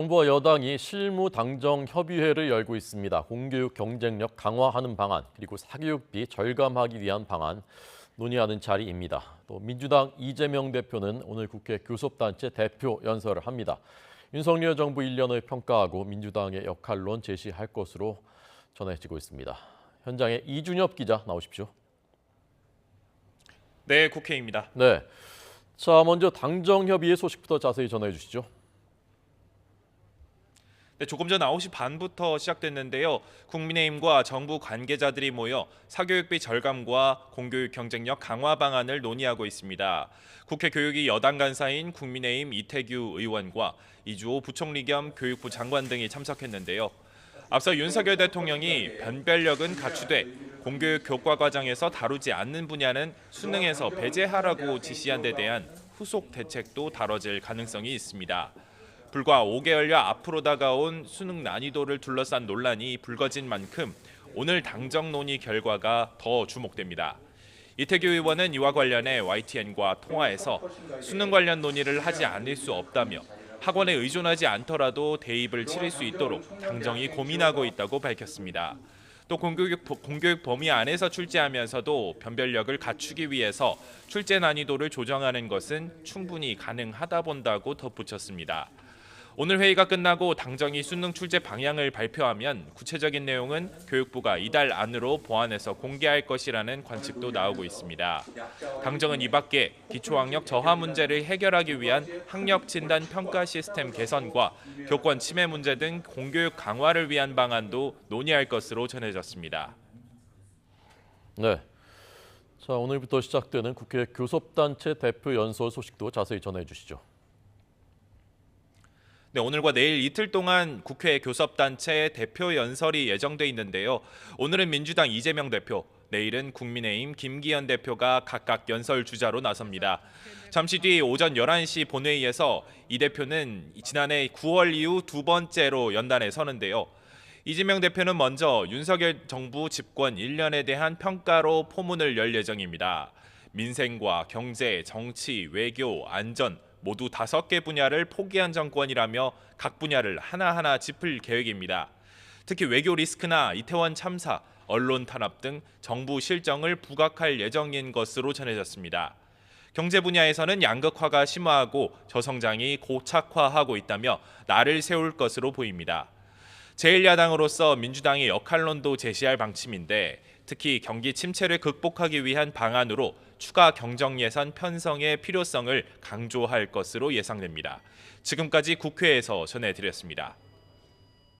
정부와 여당이 실무당정협의회를 열고 있습니다. 공교육 경쟁력 강화하는 방안, 그리고 사교육비 절감하기 위한 방안 논의하는 자리입니다. 또 민주당 이재명 대표는 오늘 국회 교섭단체 대표 연설을 합니다. 윤석열 정부 1년을 평가하고 민주당의 역할론 제시할 것으로 전해지고 있습니다. 현장에 이준엽 기자 나오십시오. 네, 국회입니다. 네, 자 먼저 당정협의회 소식부터 자세히 전해 주시죠. 네, 조금 전 9시 반부터 시작됐는데요. 국민의힘과 정부 관계자들이 모여 사교육비 절감과 공교육 경쟁력 강화 방안을 논의하고 있습니다. 국회 교육위 여당 간사인 국민의힘 이태규 의원과 이주호 부총리 겸 교육부 장관 등이 참석했는데요. 앞서 윤석열 대통령이 변별력은 갖추되 공교육 교과 과정에서 다루지 않는 분야는 수능에서 배제하라고 지시한 데 대한 후속 대책도 다뤄질 가능성이 있습니다. 불과 5개월여 앞으로 다가온 수능 난이도를 둘러싼 논란이 불거진 만큼 오늘 당정 논의 결과가 더 주목됩니다. 이태규 의원은 이와 관련해 YTN과 통화에서 수능 관련 논의를 하지 않을 수 없다며 학원에 의존하지 않더라도 대입을 치를 수 있도록 당정이 고민하고 있다고 밝혔습니다. 또 공교육 범위 안에서 출제하면서도 변별력을 갖추기 위해서 출제 난이도를 조정하는 것은 충분히 가능하다 본다고 덧붙였습니다. 오늘 회의가 끝나고 당정이 수능 출제 방향을 발표하면 구체적인 내용은 교육부가 이달 안으로 보완해서 공개할 것이라는 관측도 나오고 있습니다. 당정은 이 밖에 기초학력 저하 문제를 해결하기 위한 학력 진단 평가 시스템 개선과 교권 침해 문제 등 공교육 강화를 위한 방안도 논의할 것으로 전해졌습니다. 네, 자 오늘부터 시작되는 국회 교섭단체 대표 연설 소식도 자세히 전해 주시죠. 네, 오늘과 내일 이틀 동안 국회 교섭단체 대표 연설이 예정돼 있는데요. 오늘은 민주당 이재명 대표, 내일은 국민의힘 김기현 대표가 각각 연설 주자로 나섭니다. 잠시 뒤 오전 11시 본회의에서 이 대표는 지난해 9월 이후 두 번째로 연단에 서는데요. 이재명 대표는 먼저 윤석열 정부 집권 1년에 대한 평가로 포문을 열 예정입니다. 민생과 경제, 정치, 외교, 안전 모두 5개 분야를 포기한 정권이라며 각 분야를 하나하나 짚을 계획입니다. 특히 외교 리스크나 이태원 참사, 언론 탄압 등 정부 실정을 부각할 예정인 것으로 전해졌습니다. 경제 분야에서는 양극화가 심화하고 저성장이 고착화하고 있다며 날을 세울 것으로 보입니다. 제1야당으로서 민주당의 역할론도 제시할 방침인데 특히 경기 침체를 극복하기 위한 방안으로 추가 경정 예산 편성의 필요성을 강조할 것으로 예상됩니다. 지금까지 국회에서 전해드렸습니다.